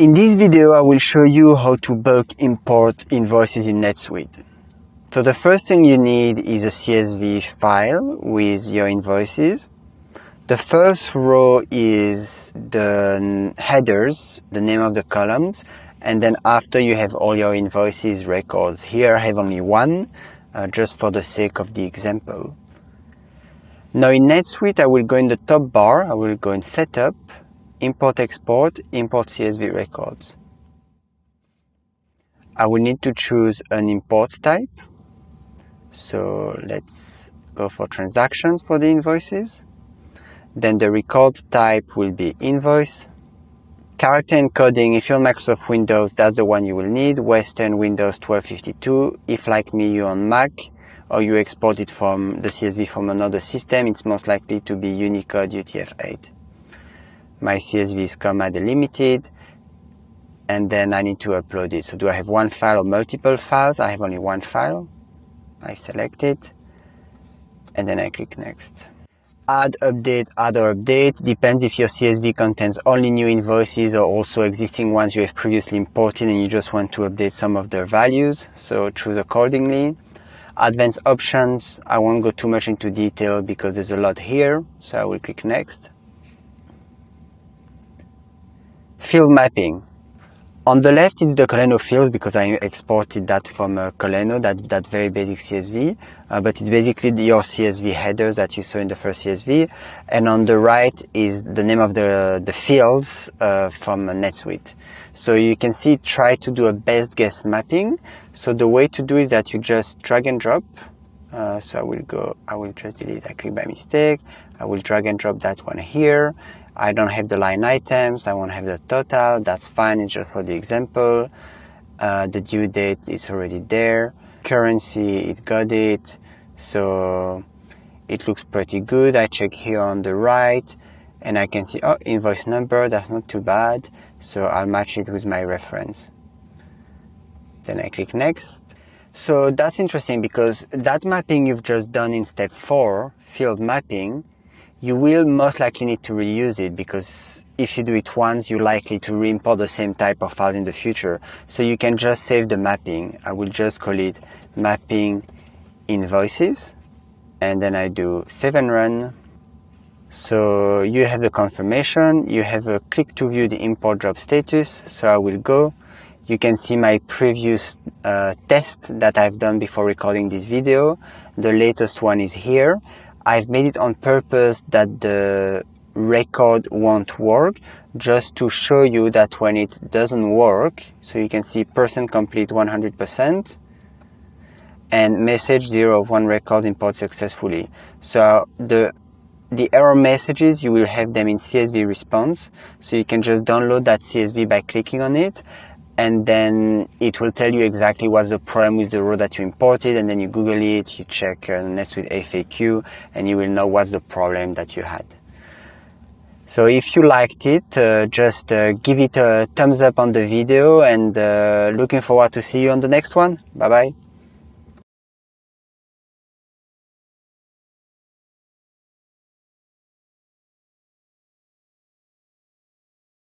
In this video, I will show you how to bulk import invoices in NetSuite. So the first thing you need is a CSV file with your invoices. The first row is the headers, the name of the columns, and then after you have all your invoices records. Here I have only one, just for the sake of the example. Now in NetSuite, I will go in the top bar, I will go in Setup, Import Export, Import CSV Records. I will need to choose an import type. So let's go for transactions for the invoices. Then the record type will be invoice. Character encoding, if you're on Microsoft Windows, that's the one you will need. Western Windows 1252. If like me, you're on Mac, or you export it from the CSV from another system, it's most likely to be Unicode UTF-8. My CSV is comma delimited, and then I need to upload it. So do I have one file or multiple files? I have only one file. I select it, and then I click next. Add, update, add or update. Depends if your CSV contains only new invoices or also existing ones you have previously imported and you just want to update some of their values. So choose accordingly. Advanced options. I won't go too much into detail because there's a lot here. So I will click next. Field mapping. On the left is the Kolleno fields because I exported that from Kolleno, that very basic CSV, but it's basically your CSV headers that you saw in the first CSV. And on the right is the name of the fields from NetSuite. So you can see, try to do a best guess mapping. So the way to do is that you just drag and drop. So I will just delete, I click by mistake. I will drag and drop that one here. I don't have the line items, I won't have the total, that's fine, it's just for the example. The due date is already there. Currency, it got it. So it looks pretty good. I check here on the right and I can see, oh, invoice number, that's not too bad. So I'll match it with my reference. Then I click next. So that's interesting because that mapping you've just done in step 4, field mapping, you will most likely need to reuse it because if you do it once, you're likely to re-import the same type of file in the future. So you can just save the mapping. I will just call it mapping invoices. And then I do save and run. So you have the confirmation. You have a click to view the import job status. So I will go. You can see my previous test that I've done before recording this video. The latest one is here. I've made it on purpose that the record won't work, just to show you that when it doesn't work, so you can see % complete 100% and message 0 of 1 record import successfully. So the error messages, you will have them in CSV response. So you can just download that CSV by clicking on it. And then it will tell you exactly what's the problem with the row that you imported, and then you Google it, you check NetSuite FAQ, and you will know what's the problem that you had. So if you liked it, just give it a thumbs up on the video, and looking forward to see you on the next one. Bye bye.